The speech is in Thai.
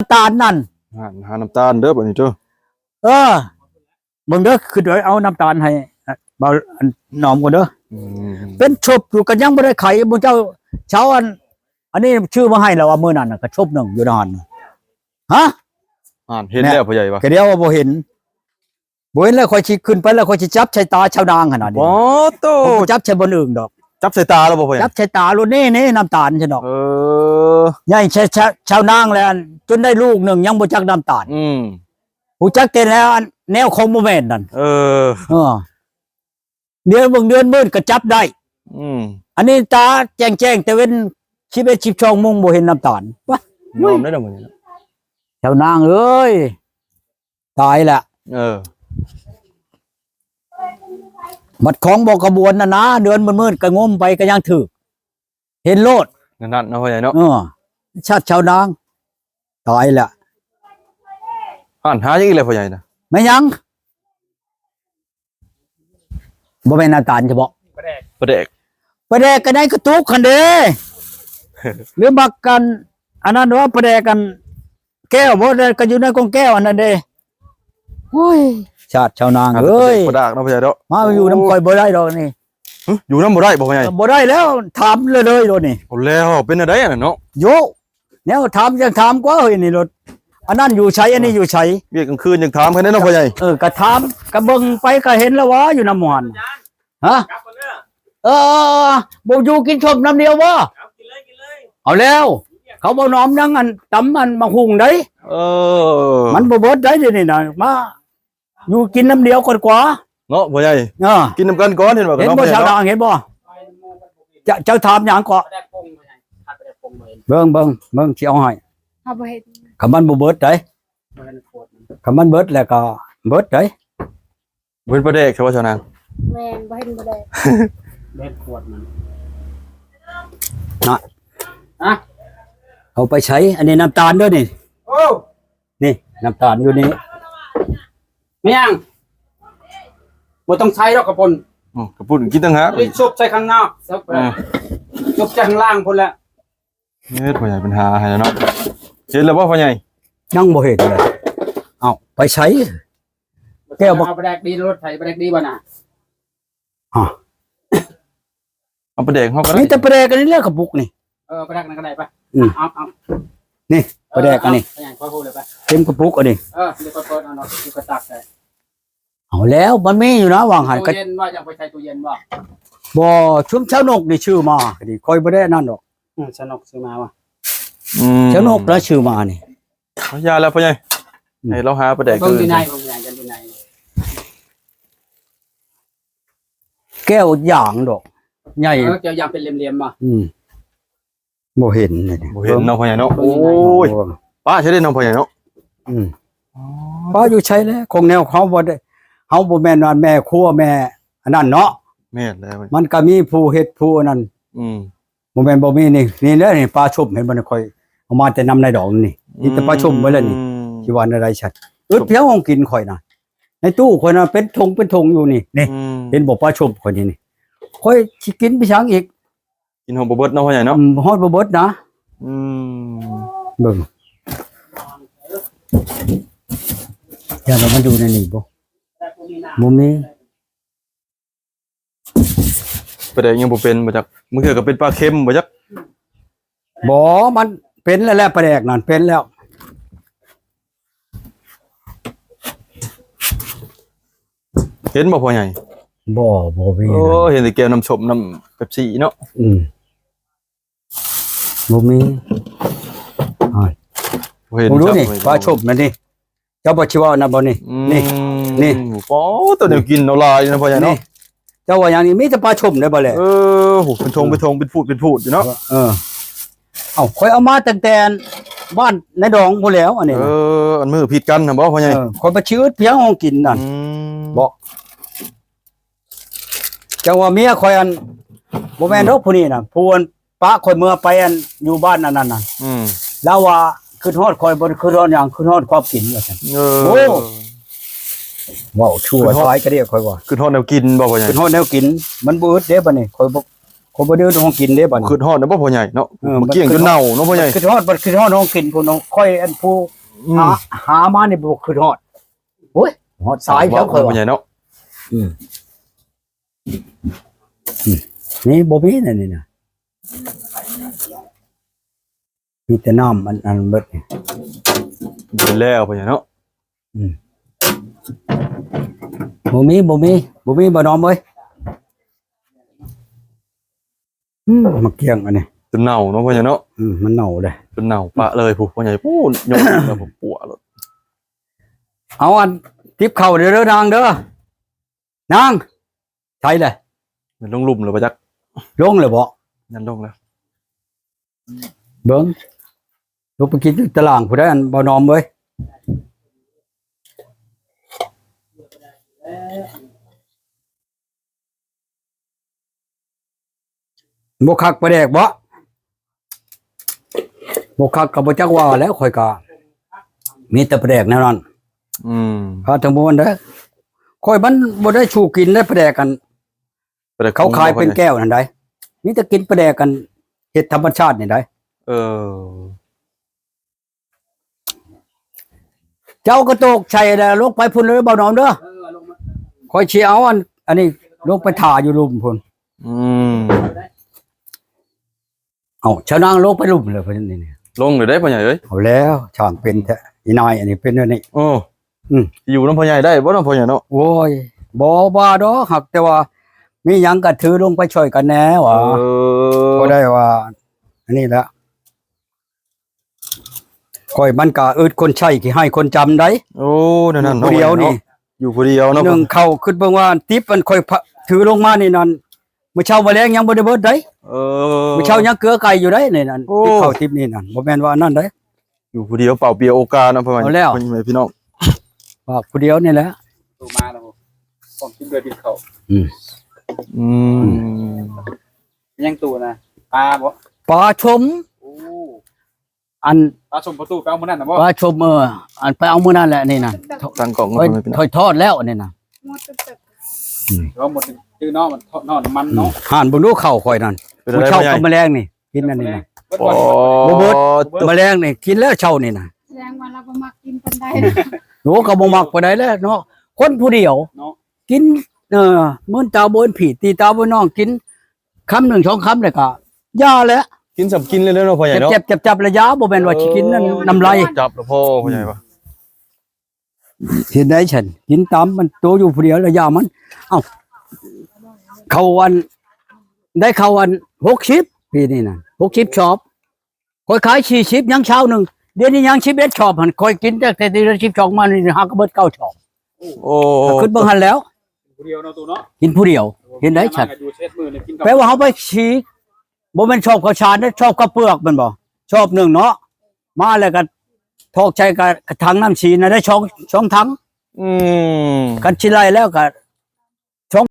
น้ำตาลนั่นหาน้ำตาลเด้อบัดนี้เด้อเออมึงเด้อคือเดี๋ยวเอาน้ำตาลให้เบาหนอมก่อนเด้อเป็นชบอยู่กันยังไม่ได้ไข่บุญเจ้าเช้าอันนี้ชื่อมาให้เราว่ามื้อนั้นน่ะก็ชบหนึ่งอยู่นานฮะเห็นแล้วพ่อใหญ่ปะก็เดียวว่าบ่เห็นแล้วค่อยสิขึ้นไปแล้วค่อยสิจับใช้ตาชาวนางขนาดนี้บ่โตจับใช้บนอื่นดอกจับใส่ตาแล้วบ่พ่อใหญ่จับใช้ตาโลดนี่น้ำตาลใช่ดอกใหญ่ชาวนางแล้วจนได้ลูกหนึ่งยังบ่จักน้ำตาลผู้จักเต็นแล้วแนวของโมเมนต์นั่นเดือนเดือนมืดก็จับได้อันนี้ตาแจ้งแต่เว้น11-12 โมงบ่เห็นน้ำตาลวะยอมได้ดอกมื้อนี้ชาวนางเอ้ยตายละบัดของบอกกระบวนนะเดือนมืดก็งมไปก็ยังถือเห็นโลดนั่นเนาะพ่อใหญ่เนาะชาติชาวนางตายละหาอีกแล้วพ่อใหญ่นะไม่ยังบ่แม่นน้ำตาลจะบอกประเดกกันได้กระตุกคันเด้หรือบักกันอันนั้นว่าประเดกกันแก้วบ่ได้ก็อยู่ในกองแก้วอันนั้นเด้โอ้ยชาติชาวนางเอ้ยประดากเนาะพ่อใหญ่เนาะมาอยู่น้ำก่อยบ่ได้ดอกนี่อยู่น้ำบ่ได้บ่พ่อใหญ่บ่ได้แล้วถามเลยโดนนี่เอาแล้วเป็นอะไรอ่ะเนาะโยแนวถามยังถามกว่าเฮ้ยนี่รถอันนั้นอยู่ใช้อันนี้อยู่ใช้เวียกกลางคืนยังถามกันได้เนาะพ่อใหญ่ก็ถามก็เบิ่งไปก็เห็นแล้วว่าอยู่น้ำหวานฮะบ่อยู่กินชมน้ำเดียวบ่กินเลยเอาแล้วเขาบ่น้อมนั่งอันตำมันมาหุงได้มันบ่เบิดได้เดี๋ยวนี้น่ะมาอยู่กินน้ำเดียวก่อนกว่าเนาะพ่อใหญ่กินน้ำกันก่อนเห็นบ่เห็นบ่ชาวนาเห็นบ่เจ้าถามหยังก็เบิ่งสิเอาให้คำมันบ่เบิดได้คำมันเบิดแล้วก็เบิดได้เป็นประเดกใช่ป่ะชาวนางแม่นบ่เห็นบ่ได้แบกขวดมันนะเอาไปใช้อันนี้น้ำตาลด้วยนี่นี่น้ำตาลอยู่นี่ไม่ยังบ่ต้องใช้หรอกกระปุนกระปุนกินตั้งฮะซุปใส่ข้างนอกซุปใส่ข้างล่างพุ่นละเนี่ยพ่อใหญ่เป็นหาให้แล้วเนาะเห็นแล้วว่าพ่อใหญ่ยังบ่เห็นเลยเอาไปใช้แก้วเอาไปแดกดีรถไถไปแดกดีบ่น่ะเอาไปแดกเฮาก็นี่แต่ไปแดกกันนี่เรื่องกระปุกนี่ไปแดกนั่นก็ได้ป่ะเอานี่ไปแดกกันนี่เต็มกระปุกอันนี้เดี๋ยวก็เปิดเอาเนาะดูกระตักได้เอาแล้วมันมีอยู่นะวางหันตู้เย็นว่าจะไปใช้ตู้เย็นบ่ชุมเช้านกนี่ชื่อมาดิค่อยบ่ได้นั่นดอกชนกซื้อมาว่ะเช้านกแล้วชื่อมานี่ยาแล้วพ่อใหญ่ให้เราหาไปแดกกันอยู่ในกันอยู่ในแก้วอย่างดอกใหญ่แก้วยางเป็นเหลี่ยมๆบ่บ่เห็นเลยบ่เห็นเนาะพ่อใหญ่เนาะโอ้ยป้าใช้ได้เนาะพ่อใหญ่เนาะป้าอยู่ใช้แล้วคงแนวเขาบ่ได้เฮาบ่แม่นว่าแม่ครัวแม่อันนั้นเนาะแม่นแล้วมันก็มีผู้เฮ็ดผู้อันนั้นบ่แม่นบ่มีนี่แหละนี่ปลาชุบเห็นบ่ค่อยเอามาแต่นำในดอกนี่แต่ปลาชุบไว้แล้วนี่สิว่าอะไรชัดเพียงของกินข่อยน่ะในตู้ข่อยน่ะเป็นธงอยู่นี่เห็นบ่ปลาชุบข่อยนี่ข่อยสิกินไปชังอีกกินหอมบ่เบิดเนาะพ่อใหญ่เนาะฮอดบ่เบิดนะเบิ่งอย่ามันอยู่ในนี่บ่มีประเดกยังบ่เป็นบ่จักมื้อเทื่อก็เป็นปลาเค็มบ่จักบ่มันเป็นแล้วแหละประเดกนั่นเป็นแล้วเห็นบ่พ่อใหญ่บ่มีเห็นแต่แก้วน้ำชมน้ำเป๊ปซี่เนาะบ่มีบ่รู้นี่ปลาชมนั่นนี่เจ้าบ่ชิว่านะบ่นี่โอ้ตัวเดียวกินเอาลายนะพ่อใหญ่เนาะเจ้าว่าอย่างนี้มีแต่ปลาชมได้บ่แหละโหเป็นธงเป็นพูดอยู่เนาะค่อยเอามาตั้งแต่บ้านในดองพุ่นแล้วอันนี้อันมือผิดกันนะบ่พ่อใหญ่ค่อยบ่ชื่อเพียงห้องกินนั่นบ่เจ้าว่าเมียค่อยอันบ่แม่นดอกผู้นี้น่ะผู้อันป้าค่อยเมื่อไปอันอยู่บ้านอันนั้นน่ะแล้วว่าคือฮอดค่อยบ่คือฮอดหยังคือฮอดความกินว่าซั่นโอ้ว้าวชั่วท้ายก็เรียกค่อยว่าคือฮอดแนวกินบ่พ่อใหญ่คือฮอดแนวกินมันบ่อึดเด้บัดนี้ค่อย คนบ่เดินห้องกินเด้บัด ขึ้นฮอดนะบ่พ่อใหญ่เนาะ เออ มาเกี่ยงจนเน่าเนาะพ่อใหญ่ คือฮอดบัดคือฮอดห้องกินพุ่นเนาะค่อยอันผู้ อืม หามานี่บ่คือฮอดโอ้ยฮอดสายแล้วค่อย พ่อ ว่า ใหญ่เนาะ นี่บ่มีนั่นนี่นะมีแต่น้ำอันเบิดนี่ เป็นแล้วพ่อใหญ่เนาะ บ่มีบ่นอมเว้ยมาเกี่ยงอันนี้ จนเน่าเนาะพ่อใหญ่เนาะ มันเน่าเลย จนเน่าปะเลยผู้พ่อใหญ่ปู้ยกแล้วผมปวดเลย เอาอันทิปเข่าเด้อนางเด้อนางใช่เลย มันลงลุ่มเลยปะจัก ลงเลยบ่ ยันลงแล้ว เบิ่งลูกไปกินตารางผู้ใดอันบ่นอมเว้ยบ่คักประแดกบ่คักก็บ่จักว่าแล้วข่อยก็มีแต่ประแดกแน่นอน ถ้าทั้งมวลเด้อข่อยมันบ่ได้ชูกินได้ประแดกกัน เขาขายเป็นแก้วนั่นได้มีแต่กินประแดกกันเฮ็ดธรรมชาตินี่ได้ เออ เจ้าก็ตกใส่แล้วลงไปพุ่นเลยเบาหนอมเด้อข่อยสิเอาอันนี้ลงไปถ่าอยู่ลุมพุ่น อืม เอาชาวนางลงไปลุมเลยพุ่นนี่ ลงเลยได้พ่อใหญ่เอ้ย เอาแล้วช่างเป็นแท้อีนายอันนี้เป็นอันนี้ โอ้อยู่น้ำพ่อใหญ่ได้บ่น้ำพ่อใหญ่เนาะ โอ้ยบ่ว่าดอกหักแต่ว่ามีหยังก็ถือลงไปช่วยกันแหน่ว่าบ่ได้ว่า อันนี้แหละข่อยมันก็อึดคนใช้ที่ให้คนจำได้ โอ้นั่นนั่น ผู้เดียวนี่ อยู่ผู้เดียวเนาะ หนึ่งเข้าขึ้นเบิ่งว่าติ๊บมันค่อยถือลงมานี่นั่นมื้อเช้าบ่แลงยังบ่ได้เบิดได้ เออ มื้อเช้ายังเกลือไก่อยู่ได้นี่นั่น โอ้ ติ๊บเข้าติ๊บนี่นั่นบ่แม่นว่านั่นได้ อยู่ผู้เดียวเปล่าเปลี่ยวโอกาสนะพ่อใหญ่ เอาแล้ว พ่อใหญ่พี่น้อง ว่าผู้เดียวนี่แหละ ตูมาแล้วผมกินเดือดดินเขา อืม ยังตูนะปลาบ่ ปลาชม โอ้ อัน ปลาชมประตูไปเอามานั่นนะบ่ ปลาชมอันไปเอามื้อนั่นแหละนี่น่ะ ตั้งกล่อง ค่อย พ่อใหญ่พี่น้อง ค่อยทอดแล้วนี่น่ะ หรือว่าหมดคือนอกมันนอกมันเนาะ ห่านบ่รู้เข้าค่อยนั่น เป็น มื้ อะ อ ไร เช้า พ่อใหญ่ กับแมลงนี่กินอันนี้น่ะ โอ้ บ่เบิด แมลงนี่กินแล้วเช้านี่น่ะ แสดงว่าเราบ่มักกินปานใด โหก็บ่มักปานใดแล้วเนาะคนผู้เดียว เนาะ กินมื้อตาบ่เห็นผีตีตาบ่น้องกินคำหนึ่งสองคำแล้วก็ยาแล้ว กินสับกินเลยเนาะพ่อใหญ่เนาะ เจ็บจับระยะบ่แม่นว่าสิกินนั่นน้ำลาย จับแล้วพ่อใหญ่ปะ เห็นได้ฉันกินตามมันโตอยู่ผู้เดียวระยะมันเอ้าเขาวันได้เขาวัน60ปีนี่น่ะ60ชอบค่อยขาย40ยังเช้าหนึงเดี๋ยวนี้ยัง11ชอบหั่นค่อยกินแต่เดือน10ชอบมานี่หากระเบิด9ชอบ โอ้ ขึ้นเบิ่งหันแล้ว ผู้เดียวเนาะตูเนาะ กินผู้เดียว เห็นได้ฉัน อยู่เช็ดมือเนี่ยกินกับ แปลว่าเฮาไปฉีกบ่แม่นชอบข้าวสารนะชอบข้าวเปลือกแม่นบ่ชอบหนึ่งเนาะมาแล้วก็ทอกใจกับถังน้ำชีน่ะได้ช่องถัง อืม กันชิไลแล้วก็